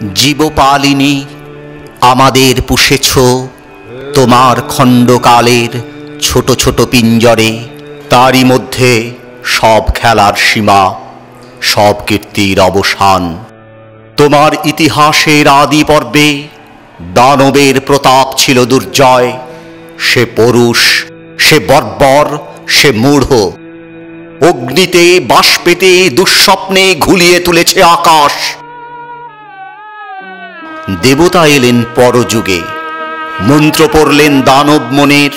জীবপালিনী আমাদের পুষেছ তোমার খণ্ডকালের ছোট ছোট পিঞ্জরে। তারই মধ্যে সব খেলার সীমা, সব কীর্তির অবসান। তোমার ইতিহাসের আদি পর্বে দানবের প্রতাপ ছিল দুর্জয়। সে পরুষ, সে বর্বর, সে মূঢ়। অগ্নিতে বাষ্পেতে দুঃস্বপ্নে ঘুলিয়ে তুলেছে আকাশ। দেবতা এলেন পরযুগে, মন্ত্র পড়লেন দানব মনের।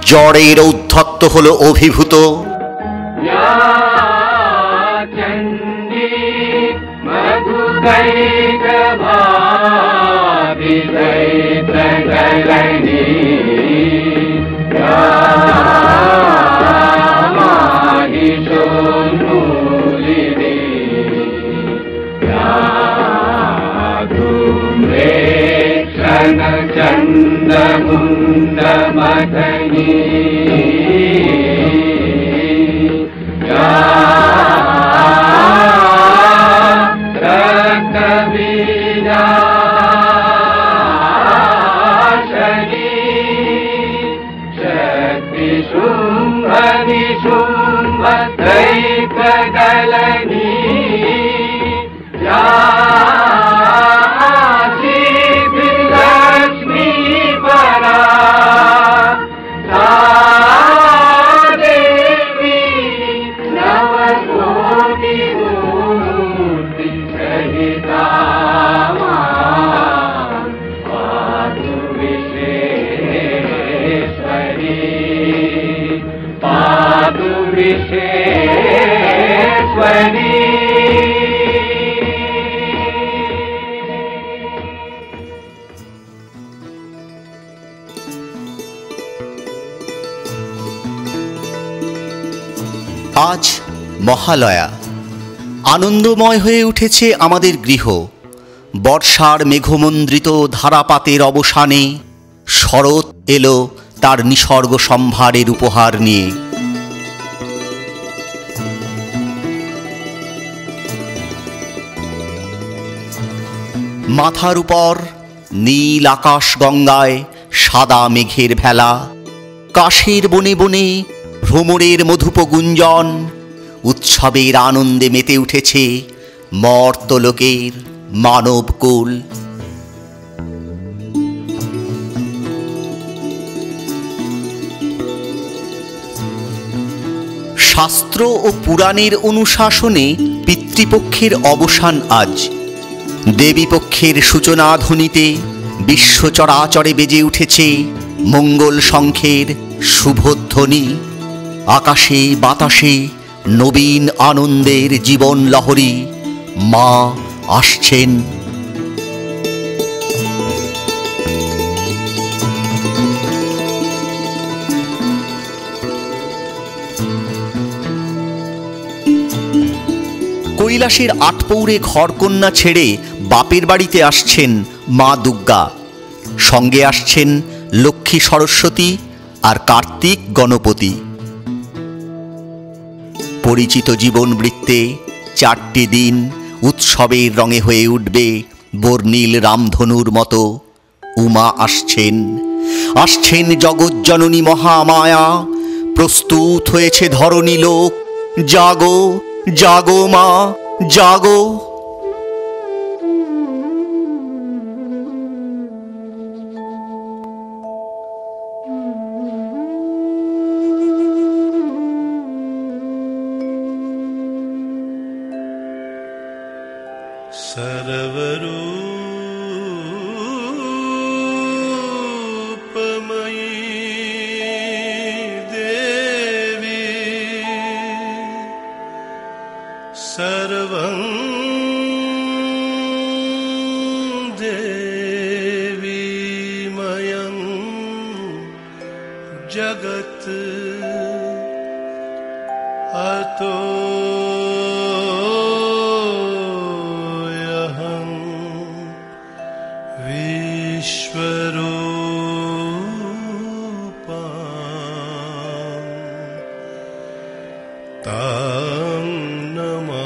জড়ের ঔদ্ধত্য হল অভিভূত। चंद्रमुंड मदनी रक्तबीजा शक्ति शुंभ निशुंभ दैत्य दलनी আজ মহালয়া। আনন্দময় হয়ে উঠেছে আমাদের গৃহ। বর্ষার মেঘমন্দ্রিত ধারাপাতের অবসানে শরৎ এলো তার নিসর্গ সম্ভারের উপহার নিয়ে। মাথার উপর নীল আকাশ গঙ্গায় সাদা মেঘের ভেলা। কাশের বনে বনে ভ্রমরের মধুপ গুঞ্জন। উৎসবের আনন্দে মেতে উঠেছে মর্তলোকের মানবকুল। শাস্ত্র ও পুরাণের অনুশাসনে পিতৃপক্ষের অবসান আজ। দেবীপক্ষের সূচনা ধ্বনিতে বিশ্ব চরাচরে বেজে উঠেছে মঙ্গল শঙ্খের শুভধ্বনি। আকাশে বাতাসে নবীন আনন্দের জীবন লহরী। মা আসছেন। কৈলাসের আটপৌরে ঘরকন্যা ছেড়ে বাপের বাড়িতে আসছেন মা দুর্গা। সঙ্গে আসছেন লক্ষ্মী সরস্বতী আর কার্তিক গণপতি। পরিচিত জীবন বৃত্তে 4টি দিন উৎসবের রঙে হয়ে উঠবে বর্ণিল রামধনুর মতো। উমা আসছেন, আসছেন জগজ্জননী মহামায়া। প্রস্তুত হয়েছে ধরণী লোক। জাগো জাগো মা জাগো। सर्वरूपमयी देवी सर्वं देवीमयं जगत् अतो विश्वरूपा तां नमामि।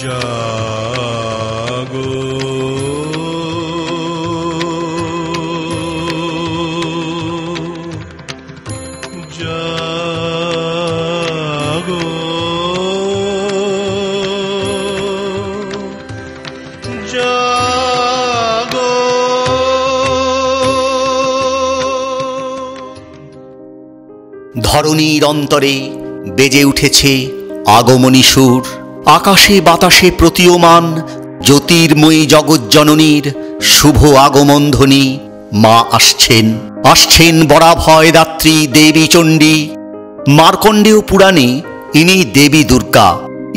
জাগো জাগো জাগো ধরণীর অন্তরে বেজে উঠেছে আগমনী সুর। আকাশে বাতাসে প্রতীয়মান জ্যোতির্ময়ী জগজ্জননীর শুভ আগমন ধ্বনি। মা আসছেন, আসছেন বরাভয় দাত্রী দেবী চণ্ডী। মার্কণ্ডেয় পুরাণে ইনি দেবী দুর্গা,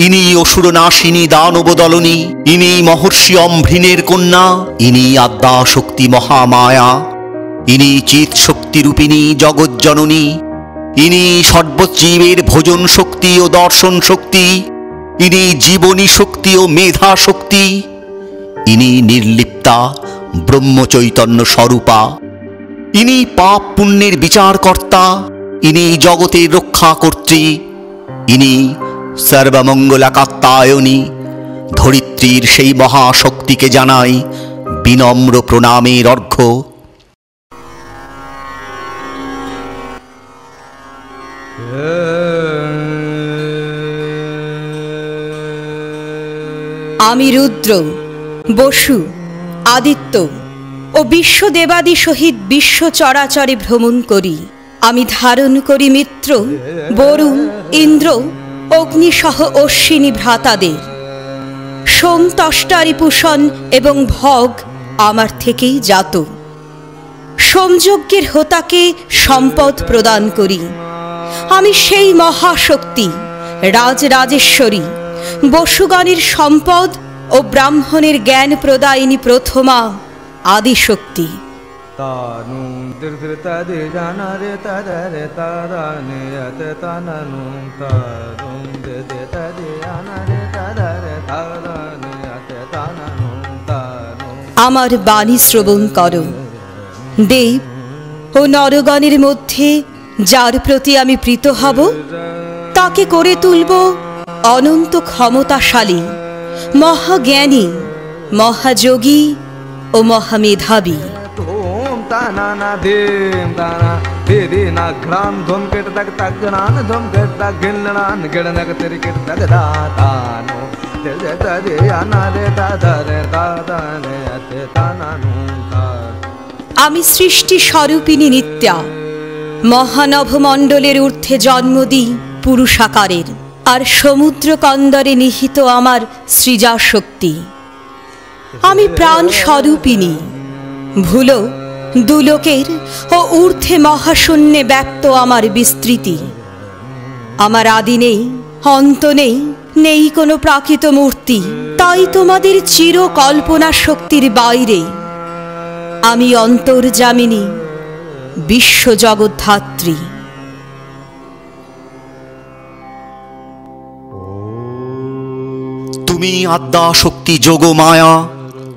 ইনি অসুরনাশিনী দানবদলনী, ইনি মহর্ষি অম্ভৃণের কন্যা, ইনি আদ্যা শক্তি মহামায়া, ইনি চিৎ শক্তিরূপিণী জগজ্জননী, ইনি সর্বজীবের ভোজন শক্তি ও দর্শন শক্তি, ইনি জীবনী শক্তি ও মেধা শক্তি, ইনি নির্লিপ্তা ব্রহ্মচৈতন্য স্বরূপা, ইনি পাপ পুণ্যের বিচারকর্তা, ইনি জগতের রক্ষাকর্ত্রী, ইনি সর্বমঙ্গলাকাত্তায়নী। ধরিত্রীর সেই মহাশক্তিকে জানাই বিনম্র প্রণামের অর্ঘ্য। আমি রুদ্র, বসু, আদিত্য ও বিশ্বদেবাদি সহিত বিশ্ব চরাচরে ভ্রমণ করি। আমি ধারণ করি মিত্র, বরুণ, ইন্দ্র, অগ্নিসহ অশ্বিনী ভ্রাতাদের। সোম, ত্বষ্টা, রিপুষণ এবং ভগ আমার থেকেই জাত। সোমযজ্ঞের হোতাকে সম্পদ প্রদান করি। আমি সেই মহাশক্তি, রাজরাজেশ্বরী, বসুগণের সম্পদ ও ব্রাহ্মণের জ্ঞান প্রদায়িনী প্রথমা আদিশক্তি। আমার বাণী শ্রবণ করো। দেব ও নরগণের মধ্যে যার প্রতি আমি প্রীত হব, তাকে করে তুলব অনন্ত ক্ষমতাশালী, মহাজ্ঞানী, মহাযোগী ও মহামেধাবী। আমি সৃষ্টি স্বরূপিণী নিত্যা, মহানভমণ্ডলের ঊর্ধ্বে জন্ম দিই পুরুষাকারের, আর সমুদ্র কন্দরে নিহিত আমার সৃজা শক্তি। আমি প্রাণ স্বরূপিণী, ভুলো দুলোকের ও ঊর্ধ্বে মহাশূন্যে ব্যক্ত আমার বিস্তৃতি। আমার আদি নেই, অন্ত নেই, নেই কোনো প্রাকৃত মূর্তি, তাই তোমাদের চির কল্পনা শক্তির বাইরে। আমি অন্তর্যামিনী, বিশ্বজগদ্ধাত্রী। তুমি আদ্যা শক্তি যোগ মায়া,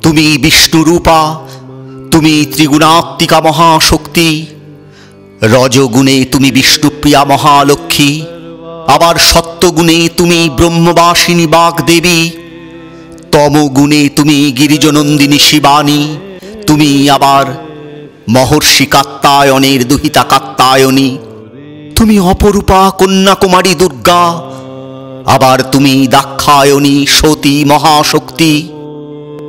তুমি বিষ্ণুরূপা, তুমি ত্রিগুণাত্মিকা মহাশক্তি। রজগুণে তুমি বিষ্ণুপ্রিয়া মহালক্ষ্মী, আবার সত্যগুণে তুমি ব্রহ্মবাসিনী বাগদেবী, তমগুণে তুমি গিরিজনন্দিনী শিবানী, তুমি আবার মহর্ষি কাত্তায়নের দুহিতা কাত্তায়নী। তুমি অপরূপা কন্যাকুমারী দুর্গা, আবার তুমি দাক্ষায়ণী সতী মহাশক্তি।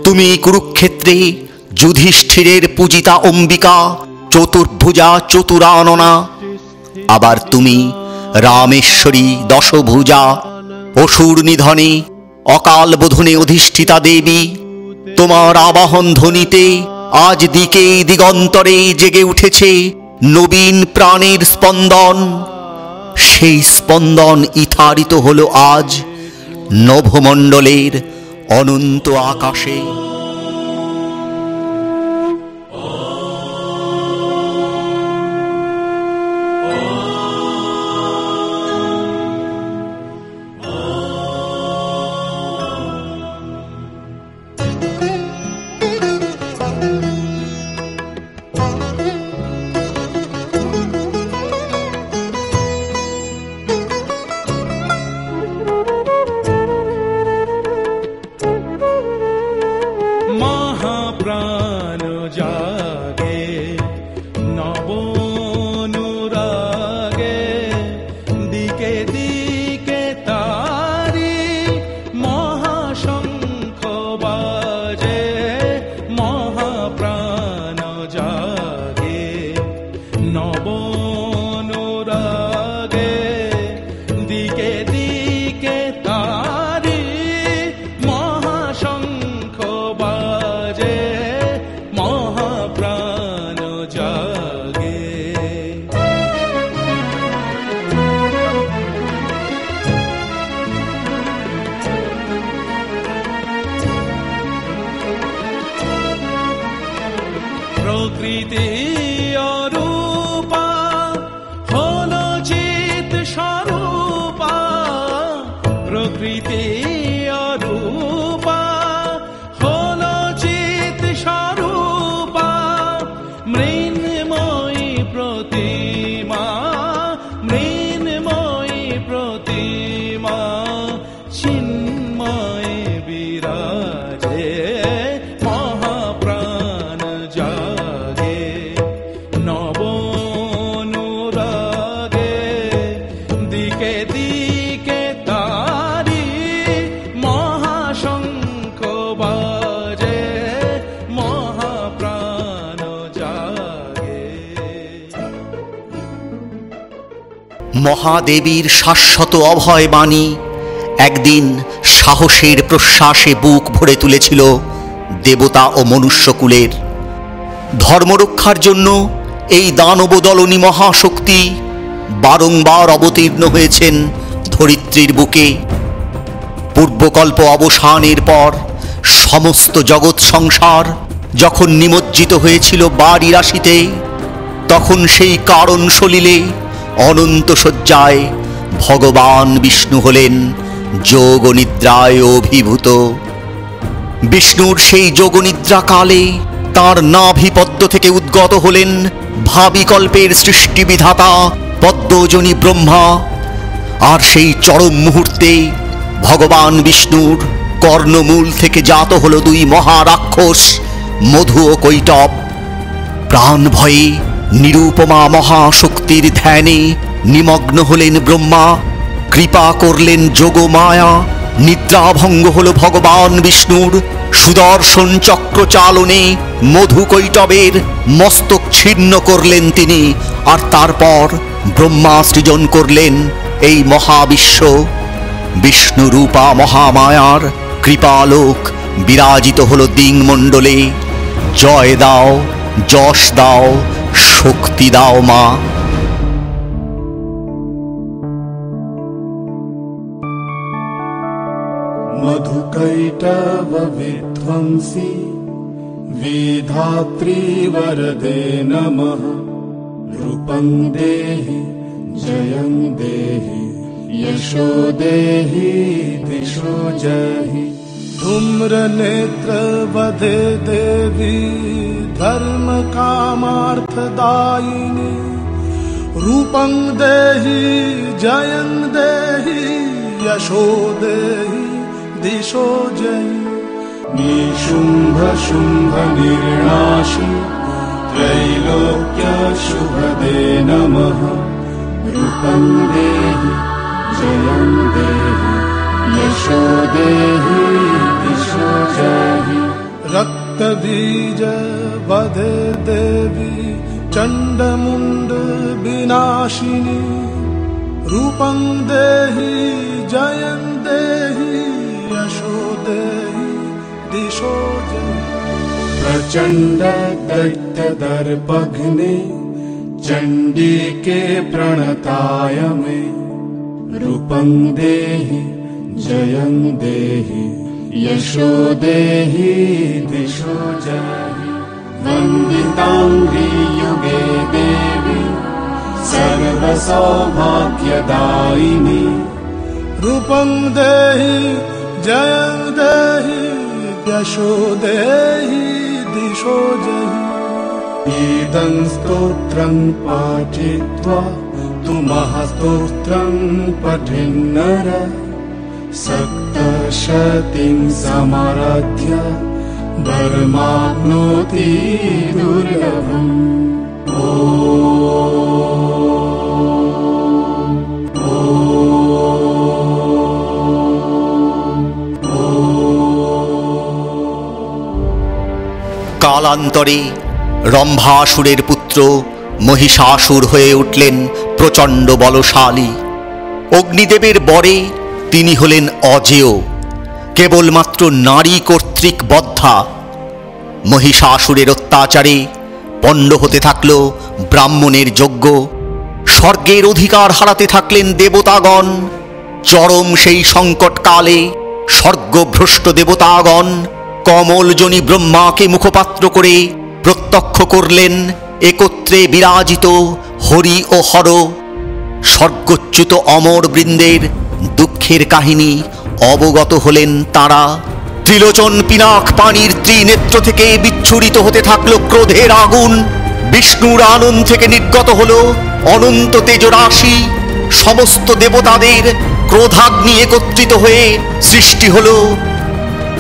তুমি কুরুক্ষেত্রে যুধিষ্ঠিরের পূজিতা অম্বিকা, চতুর্ভুজা চতুরাননা। আবার তুমি রামেশ্বরী দশভুজা, অসুর নিধনে অকাল বোধনে অধিষ্ঠিতা দেবী। তোমার আবাহন ধ্বনিতে আজ দিকে দিগন্তরে জেগে উঠেছে নবীন প্রাণের স্পন্দন। সেই স্পন্দন ইথারিত হলো আজ নভমণ্ডলের অনন্ত আকাশে। প্রকৃতি অরূপা হল চিত স্বরূপা, প্রকৃতি অরূপা হল চিত স্বরূপা, মৃন্ময়ী প্রতিমা, মৃন্ময়ী প্রতিমা, চিন্ময় বিরাজে মহাপ্রাণ জাগে, নব অনুরাগে দিকে দিকে তারি মহাশঙ্খ বাজে, মহাপ্রাণ জাগে। মহাদেবীর শাশ্বত অভয় বাণী একদিন সাহসের প্রশ্বাসে বুক ভরে তুলেছিল দেবতা ও মনুষ্যকুলের। ধর্মরক্ষার জন্য এই দানবদলনী মহাশক্তি বারংবার অবতীর্ণ হয়েছেন ধরিত্রীর বুকে। পূর্বকল্প অবসানের পর সমস্ত জগৎ সংসার যখন নিমজ্জিত হয়েছিল বাড়ি রাশিতে, তখন সেই কারণ সলিলে অনন্ত শয্যায় ভগবান বিষ্ণু হলেন যোগনিদ্রায় অভিভূত। বিষ্ণুর সেই যোগনিদ্রা কালে তাঁর নাভিপদ্ম থেকে উদ্গত হলেন ভাবিকল্পের সৃষ্টিবিধাতা পদ্মজনী ব্রহ্মা। আর সেই চরম মুহূর্তে ভগবান বিষ্ণুর কর্ণমূল থেকে জাত হল দুই মহারাক্ষস মধু ও কৈটব। প্রাণ ভয়ে নিরুপমা মহাশক্তির ধ্যানে নিমগ্ন হলেন ব্রহ্মা। কৃপা করলেন যোগমায়া, নিদ্রাভঙ্গ হল ভগবান বিষ্ণুর। সুদর্শন চক্র চালনে মধু কৈটবের মস্তক ছিন্ন করলেন তিনি। আর তারপর ব্রহ্মা সৃজন করলেন এই মহাবিশ্ব। বিষ্ণুরূপা মহামায়ার কৃপালোক বিরাজিত হল দিংমণ্ডলে। জয় দাও, যশ দাও, শক্তি দাও মা। मधुकैटव विध्वंसी विधात्री वरदे नमः। रूपं देहि जयं देहि यशो देहि दिशो जहि। धूम्रनेत्र वदे देवी धर्म कामार्थदायिनी। रूपं देहि जयं देहि यशो देहि दिशो जय। निशुम्भ शुम्भ निर्नाशी त्रैलोक्य शुभदे नमः। रूपं देहि जयं देहि यशो देहि दिशो जहि। रक्तबीज वधे देवी चण्डमुण्ड विनाशिनी। रूपं देहि जयं देहि यशो देहि दिशो जय। प्रचण्ड दैत्य दर्पघ्ने चण्डिके प्रणताय मे। रूपं देहि जयं देहि यशो देहि दिशो जहि। वन्दिताङ्घ्रि युगे देवी सर्वसौभाग्यदायिनी। रूपं देहि जयं देहि यशो देहि दिशो जहि। इदं स्तोत्रं पाठित्वा तु महास्तोत्रं पठेन्नर। सप्तशतीं समाराध्य वरमाप्नोति दुर्लभम्। কালান্তরে রম্ভাসুরের পুত্র মহিষাসুর হয়ে উঠলেন প্রচণ্ড বলশালী। অগ্নিদেবের বরে তিনি হলেন অজেয়, কেবলমাত্র নারী কর্তৃক বদ্ধা। মহিষাসুরের অত্যাচারে পণ্ড হতে থাকল ব্রাহ্মণের যজ্ঞ। স্বর্গের অধিকার হারাতে থাকলেন দেবতাগণ। চরম সেই সংকটকালে স্বর্গভ্রষ্ট দেবতাগণ কমলজনী ব্রহ্মাকে মুখপাত্র করে প্রত্যক্ষ করলেন একত্রে বিরাজিত হরি ও হর। স্বর্গচ্যুত অমর বৃন্দের দুঃখের কাহিনী অবগত হলেন তাঁরা। ত্রিলোচন পিনাক পানির ত্রিনেত্র থেকে বিচ্ছুরিত হতে থাকলো ক্রোধের আগুন। বিষ্ণুর আনন্দ থেকে নির্গত হল অনন্ত তেজরাশি। সমস্ত দেবতাদের ক্রোধাগ্নি একত্রিত হয়ে সৃষ্টি হল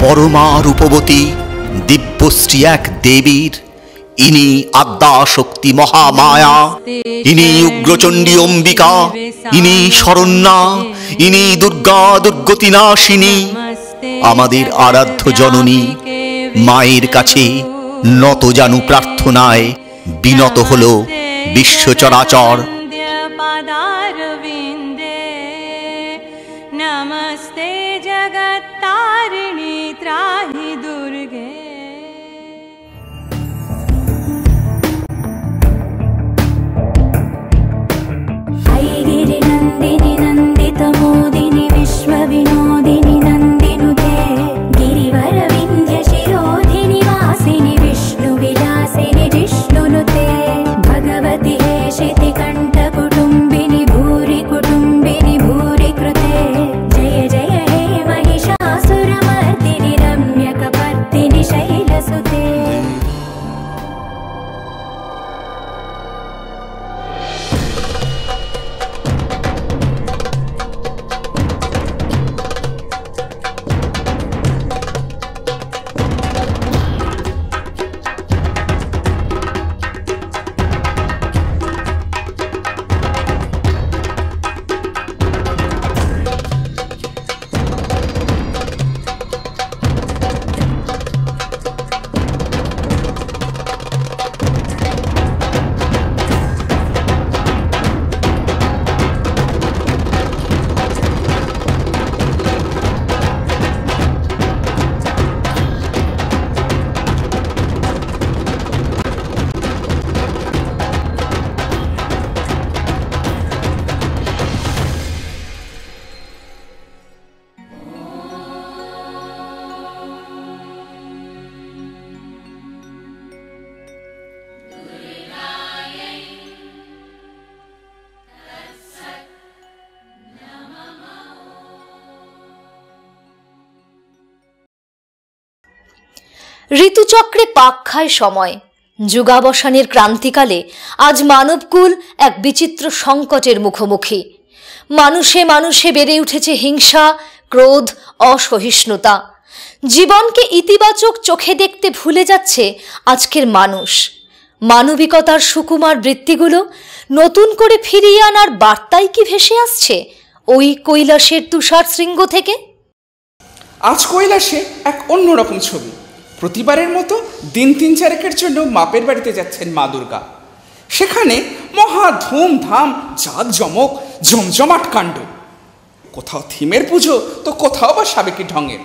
পরমা রূপবতী দিব্যশ্রী এক দেবীর। ইনি আদ্যাশক্তি মহামায়া, ইনি উগ্রচণ্ডী অম্বিকা, ইনি শরণ্যা, ইনি দুর্গা দুর্গতি নাশিনী। আমাদের আরাধ্য জননী মায়ের কাছে নত জানু প্রার্থনায় বিনত হল বিশ্ব চরাচর। नमस्ते जगत्तारिणी त्राहि दुर्गे। गिरिनन्दिनि नन्दितमोदिनि विश्वविनोदिनि नन्दिनुते गिरिवरविन्ध्यशिरोधिनि वासिनि विष्णुविलासिनि जिष्णुनुते भगवति हेशिति कण्ठकुटुम्बिनि भूरि कुटुम्बिनि भूरि कृते जय जय हे महिषासुरमर्दिनि रम्यकपर्दिनि शैलसुते। ঋতুচক্রে পাক খায় সময়। যুগাবসানের ক্রান্তিকালে আজ মানবকুল এক বিচিত্র সংকটের মুখোমুখি। মানুষে মানুষে বেড়ে উঠেছে হিংসা, ক্রোধ, অসহিষ্ণুতা। জীবনকে ইতিবাচক চোখে দেখতে ভুলে যাচ্ছে আজকের মানুষ। মানবিকতার সুকুমার বৃত্তিগুলো নতুন করে ফিরিয়ে আনার বার্তাই কি ভেসে আসছে ওই কৈলাসের তুষার শৃঙ্গ থেকে? আজ কৈলাসে এক অন্যরকম ছবি। প্রতিবারের মতো দিন ৩-৪ জন্য মাপের বাড়িতে যাচ্ছেন মা দুর্গা। সেখানে মহা ধুমধাম, জাঁকজমক, জমজমাট কাণ্ড। কোথাও থিমের পুজো তো কোথাও বা সাবেকি ঢঙের।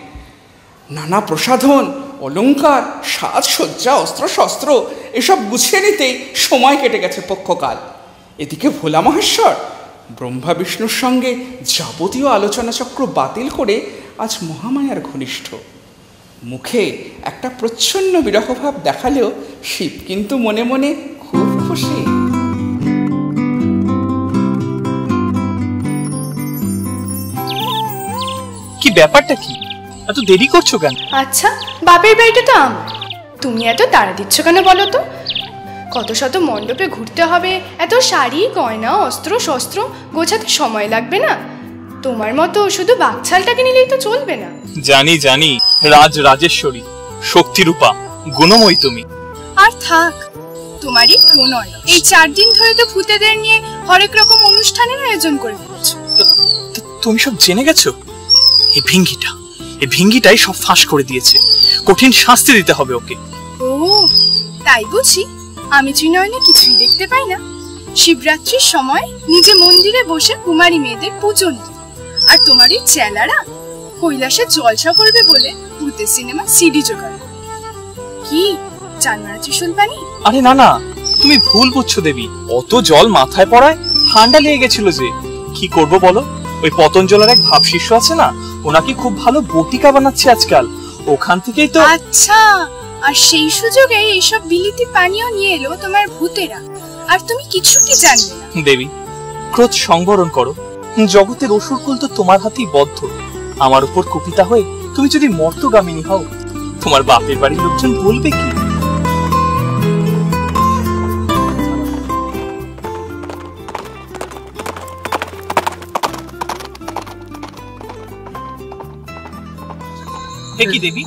নানা প্রসাধন, অলঙ্কার, সাজসজ্জা, অস্ত্রশস্ত্র এসব গুছিয়ে নিতেই সময় কেটে গেছে পক্ষকাল। এদিকে ভোলা মহেশ্বর ব্রহ্মা বিষ্ণুর সঙ্গে যাবতীয় আলোচনা চক্র বাতিল করে আজ মহামায়ার ঘনিষ্ঠ। মুখে একটা প্রচ্ছন্ন বিরহভাব দেখালেও শিব কিন্তু মনে মনে খুব খুশি। কি ব্যাপারটা কি? এত দেরি করছো কেন? আচ্ছা, বাপের বাড়িটা তো আমার, তুমি এত তাড়া দিচ্ছ কেন বলো তো? কত শত মণ্ডপে ঘুরতে হবে, এত শাড়ি, গয়না, অস্ত্র শস্ত্র গোছাতে সময় লাগবে না? তোমার মতো শুধু বাকছালটাকে নিলেই তো চলবে না। জানি জানি, রাজেশ্বরী, শক্তিরূপা, গুণময়ী তুমি। আর থাক তোমারই প্রণয়। এই 4 দিন ধরে তো ভূতেদের নিয়ে হরেক রকম অনুষ্ঠানের আয়োজন করে ফেলেছো। তুমি সব জেনে গেছো? এই ভিঙ্গিটাই সব ফাঁস করে দিয়েছে। কঠিন শাস্তি দিতে হবে ওকে। ও তাই বুঝি? আমি ত্রিনয়নে কিছুই দেখতে পাই না। শিবরাত্রির সময় নিজে মন্দিরে বসে কুমারী মেয়েদের পুজো নিই, আর তোমার এই চেলারা কৈলাসে জলসা করবে বলে ভূতের সিনেমা সিডি জোগাড়। কি জানমারা ত্রিশূল পানি? আরে না না, তুমি ভুল বুঝছো দেবী। অত জল মাথায় পড়ায় ঠান্ডা লেগে গেছিল যে। কি করব বলো? ওই পতঞ্জলের এক ভাব শিষ্য আছে না, ওনাকে খুব ভালো বটিকা বানাচ্ছে আজকাল, ওখান থেকেই তো। আচ্ছা, আর সেই সুযোগে এইসব বিলিতি পানীয় নিয়ে এলো তোমার ভূতেরা, আর তুমি কিছুটি জানবে না। দেবী, ক্রোধ সংবরণ করো। জগতের অসুরকুল তো তোমার হাতেই বদ্ধ। আমার উপর কুপিতা হয়ে তুমি যদি মর্তগামিনী হও, তোমার বাপের বাড়ির লোকজন বলবে কি? কি দেবী,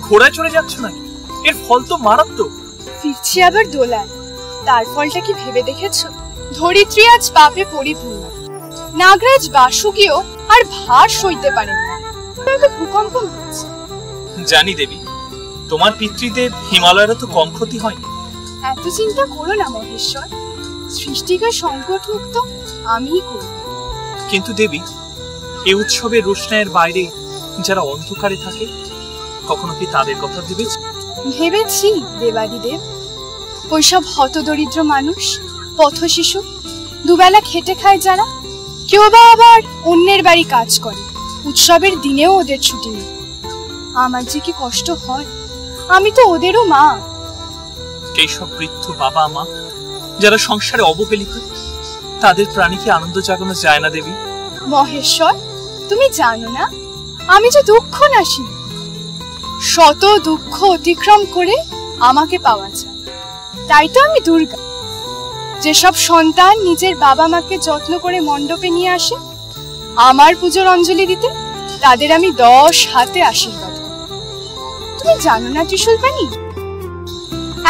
ঘোড়ায় চড়ে যাচ্ছ নাকি? এর ফল তো মারাত্মক। ফিরছি আবার দোলায়, তার ফলটা কি ভেবে দেখেছ? ধরিত্রী আজ পাপে পরিপূর্ণ। নাগরাজ বাসুকীও আর ভার সইতে পারেন না, ভূকম্প হচ্ছে। জানি দেবী, তোমার পিতৃদেব হিমালয়েরও তো কম ক্ষতি হয়নি। এত চিন্তা করো না মহেশ্বর, সৃষ্টিকার সংকট মুক্ত আমিই করব। কিন্তু দেবী, এই উৎসবের রোশনাইয়ের বাইরে যারা অন্ধকারে থাকে, কখনো কি তাদের কথা ভেবেছি? ভেবেছি দেবাদিদেব। ওইসব হতদরিদ্র মানুষ, পথ শিশু, দুবেলা খেটে খায় যারা, কেউ বা আবার অন্যের বাড়ি কাজ করে, উৎসবের দিনেও ওদের ছুটি নেই। আমার যে কি কষ্ট হয়, আমি তো ওদেরও মা। সেই সব বৃদ্ধ বাবা মা যারা সংসারে অবহেলিত, তাদের প্রাণীকে আনন্দ জাগানো যায় না দেবী? মহেশ্বর, তুমি জানো না আমি যে দুঃখ নাসি, শত দুঃখ অতিক্রম করে আমাকে পাওয়া যায়। তাই তো আমি দুর্গা। যেসব সন্তান নিজের বাবা মাকে যত্ন করে মণ্ডপে নিয়ে আসে আমার পুজোর অঞ্জলি দিতে, তাদের আমি 10 হাতে আশীর্বাদ করি। তুমি জানো না ত্রিশূলপাণি,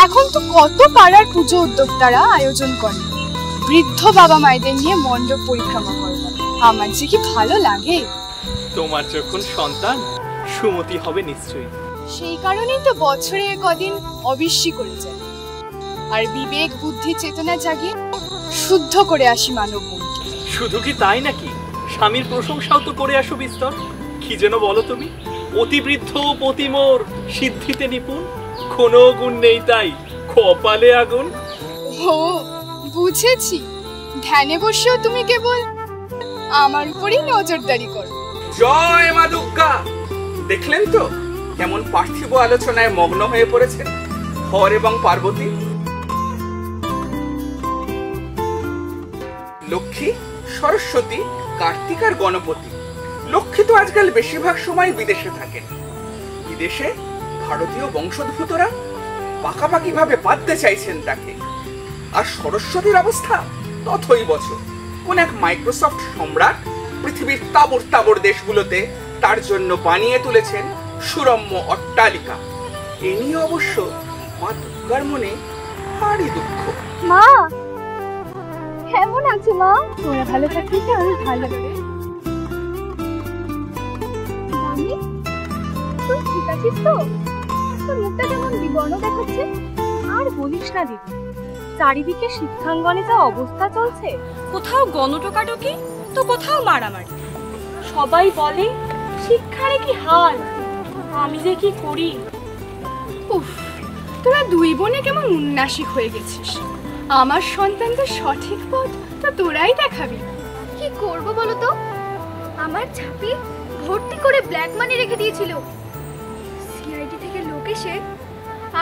এখন তো কত পাড়ার পুজো উদ্যোক্তারা আয়োজন করে বৃদ্ধ বাবা মায়েদের নিয়ে মণ্ডপ পরিক্রমা করবার। আমার যে কি ভালো লাগে। তোমার যখন সন্তান, সুমতি হবে নিশ্চয়ই। সেই কারণেই তো বছরে কদিন অবিশ্যি করে যায়, আর বিবেক বুদ্ধি চেতনা জাগিয়ে শুদ্ধ করে আসি মানব মনকে। শুধু কি তাই নাকি, স্বামীর প্রশংসাও তো করে আসো বিস্তর। কি যেন বলো তুমি, অতি বৃদ্ধ পতি মোর সিদ্ধিতে নিপুণ, কোনো গুণ নেই তাই কপালে আগুন। ও বুঝেছি, ধ্যানে বসেও তুমি কেবল আমার উপরই নজরদারি করো। জয় মা দুর্গা। দেখলেন তো কেমন পার্থিব আলোচনায় মগ্ন হয়ে পড়েছেন হর এবং পার্বতী। লক্ষ্মী, সরস্বতী, কার্তিক আর গণপতি। লক্ষ্মী তো আজকাল বেশিরভাগ সময় বিদেশে থাকেন। বিদেশে ভারতীয় বংশোদ্ভূতরা পাকাপাকি ভাবে বাঁধতে চাইছেন তাকে। আর সরস্বতীর অবস্থা তথৈবচ। কোন এক মাইক্রোসফট সম্রাট পৃথিবীর তাবড় তাবড় দেশগুলোতে তার জন্য বানিয়ে তুলেছেন সুরম্য অট্টালিকা। এ নিয়ে অবশ্য মা দুর্গার মনে ভারী দুঃখ। মা কেমন আছো মা? তোরা ভালো থাকিস, আমি ভালো। তুই ঠিক আছিস তো? তোর মুখটা কেমন বিবর্ণ দেখাচ্ছে। আর বলিস না দিদি, চারিদিকে শিক্ষাঙ্গনে যা অবস্থা চলছে, কোথাও গণটোকাটোকি তো কোথাও মারামারি। সবাই বলে শিক্ষারে কি হাল, আমি যে কি করি। উফ, তোরা দুই বোনে কেমন উন্নাসিক হয়ে গেছিস। আমার সন্তানদের সঠিক পথ তো তোরাই দেখাবি। কি করব বলো তো? আমার ছাপি ভর্তি করে ব্ল্যাক মানি রেখে দিয়েছিল। সিআইডি থেকে লোক এসে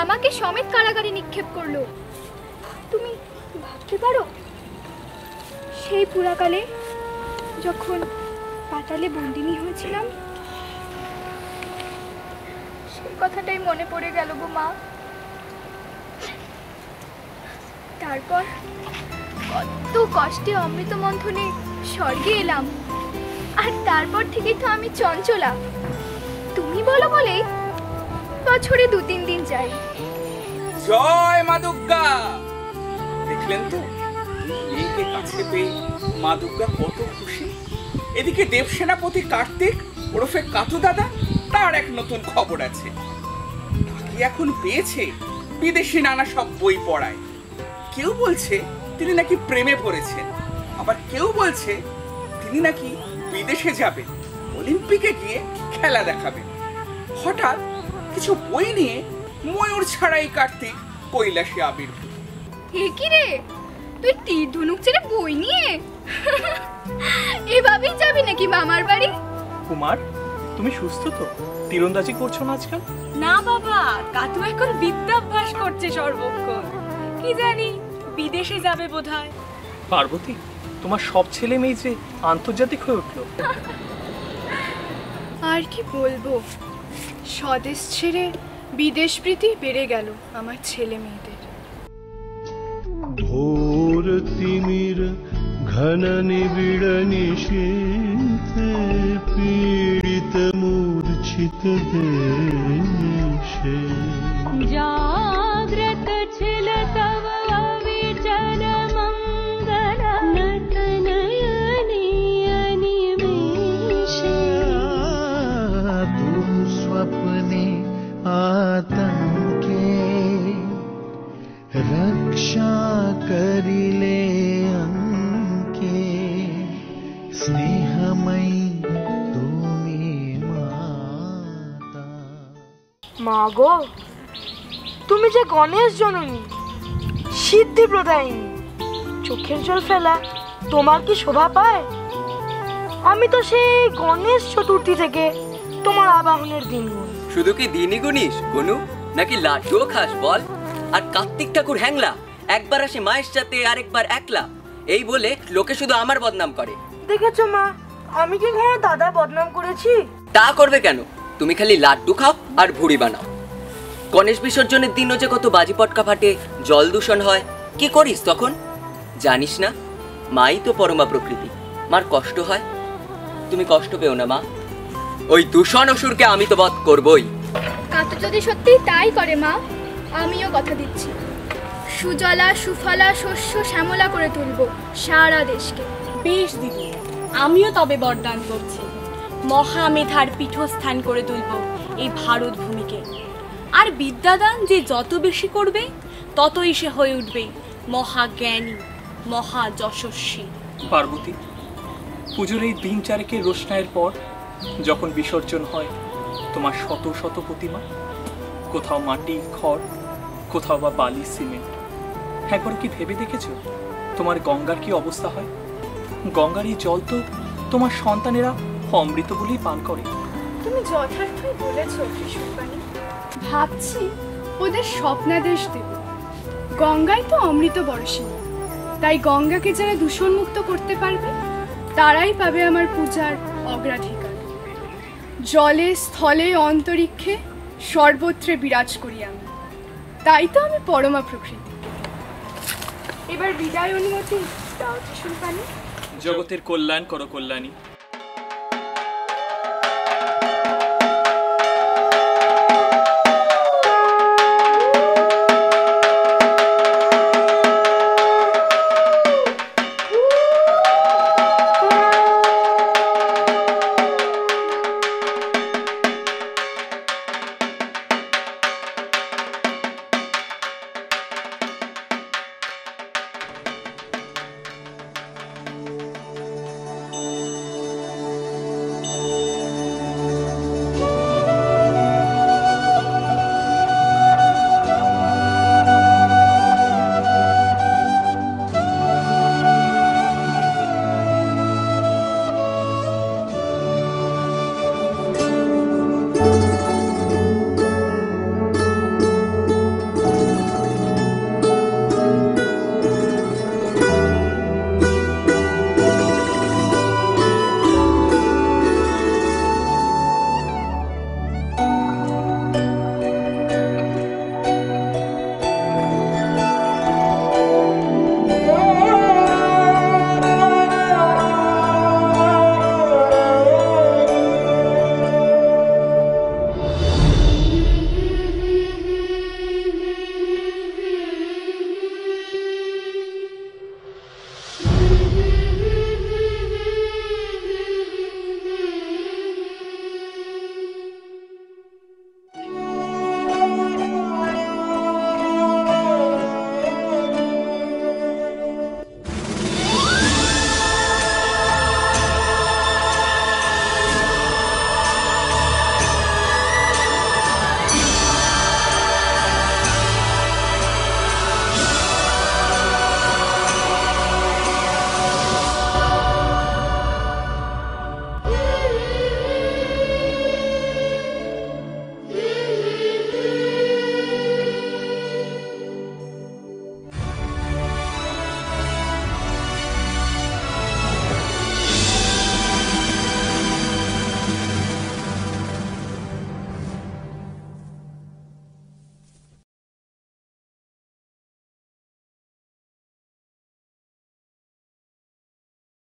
আমাকে সমেত কারাগারে নিক্ষেপ করলো। তুমি ভাবতে পারো, সেই পুরাকালে যখন পাতালে বন্দিনী হয়েছিলাম, সেই কথাটাই মনে পড়ে গেল গো মা। তারপর কত কষ্টে অমৃত মন্থনে স্বর্গে এলাম, আর তারপর থেকেই তো আমি চঞ্চলা। তুমি বলো বলে বছরে 2-3 দিন যাই। জয় মা দুর্গা। দেখলেন তো মেয়েকে কাছে পেয়ে মা দুর্গা কত খুশি। এদিকে দেবসেনাপতি কার্তিক ওরফে কাতু দাদা, তার এক নতুন খবর আছে। তাকে এখন পেয়েছে বিদেশি নানা সব বই পড়ায়। কেউ বলছে তিনি নাকি প্রেমে পড়েছেন, আবার কেউ বলছে তিনি নাকি বিদেশে যাবেন, অলিম্পিকে গিয়ে খেলা দেখাবেন। হঠাৎ কিছু বই নিয়ে ময়ূর ছাড়াই কার্তিক কৈলাসে আবির্ভূত। কি রে, তুই তীর ধনুক ছেড়ে বই নিয়ে এভাবেই যাবি নাকি মামার বাড়ি? কুমার, তুমি সুস্থ তো? তীরন্দাজি করছো না আজকাল? না বাবা, কাতু এখন বিদ্যাভ্যাস করছে সর্বক্ষণ। কি জানি বিদেশে যাবে বোধহয়। পার্বতী, তোমার সব ছেলে মেয়ে যে আন্তর্জাতিক হয়ে উঠলো। আর কি বলবো, স্বদেশ ছেড়ে বিদেশ প্রীতি বেড়ে গেল আমার ছেলে মেয়েদের। ঘোর তিমির ঘন নিবিড় নিশীথে পীড়িত মূর্ছিত দেশে जाग्रत छिल तव अविचल मंगल नयनी अनिमेषे तुम स्वप्ने आतंके रक्षा करिले अंके स्नेहमयी তুমি মাতা। মা গো, তুমি যে গণেশ জননী, সিদ্ধি প্রদায়িনী, চোখের জল ফেলা তোমার কি শোভা পায়? আমি তো সেই গণেশ চতুর্থী থেকে তোমার আবাহনের দিন গুনি। শুধু কি দিনই গুনিস গনু, নাকি লাড্ডুও খাস বল? আর কার্তিক ঠাকুর হ্যাংলা, একবার আসে মায়ের সাথে আরেকবার একলা, এই বলে লোকে শুধু আমার বদনাম করে। দেখেছো মা, আমি কি ঘরে দাদা বদনাম করেছি? তা করবে কেন? তুমি খালি লাড্ডু খাও আর ভুড়ি বানাও। গণেশ বিসর্জনের দিনও যে কত বাজি পটকা ফাটে, জল দূষণ হয়, কি করিস তখন? জানিস না, মাই তো পরমা প্রকৃতি, মার কষ্ট হয়। তুমি কষ্ট পেও না মা, ওই দূষণ অসুরকে আমি তো বধ করবই। কাতু যদি সত্যি তাই করে মা, আমিও কথা দিচ্ছি, সুজলা সুফলা শস্য শ্যামলা করে তুলব সারা দেশকে। বেশ দিদি, আমিও তবে বরদান করছি, মহামেধার পীঠস্থান করে তুলব এই ভারত ভূমিকে। আর বিদ্যাদান যে যত বেশি করবে, ততই সে হয়ে উঠবে মহাজ্ঞানী, মহা যশস্বী। পার্বতী, পুজোর এই দিন চারেকের রোশনাইয়ের পর যখন বিসর্জন হয় তোমার শত শত প্রতিমা, কোথাও মাটি খড়, কোথাও বা বালি সিমেন্ট, একবার কি ভেবে দেখেছো তোমার গঙ্গার কি অবস্থা হয়? গঙ্গার এই জল তো তোমার সন্তানেরা অমৃত বলেই পান করে। তুমি যথার্থই বলেছো ত্রিশূলবাণী। ভাবছি ওদের স্বপ্নাদেশ দেব। গঙ্গায় তো অমৃত বর্ষিনী, তাই গঙ্গাকে যারা দূষণমুক্ত করতে পারবে তারাই পাবে আমার পূজার অগ্রাধিকার। জলে স্থলে অন্তরিক্ষে সর্বত্রে বিরাজ করি আমি, তাই তো আমি পরমা প্রকৃতি। এবার বিদায় অনুমতি দাও ত্রিশূলবাণী। জগতের কল্যাণ করো কল্যাণী।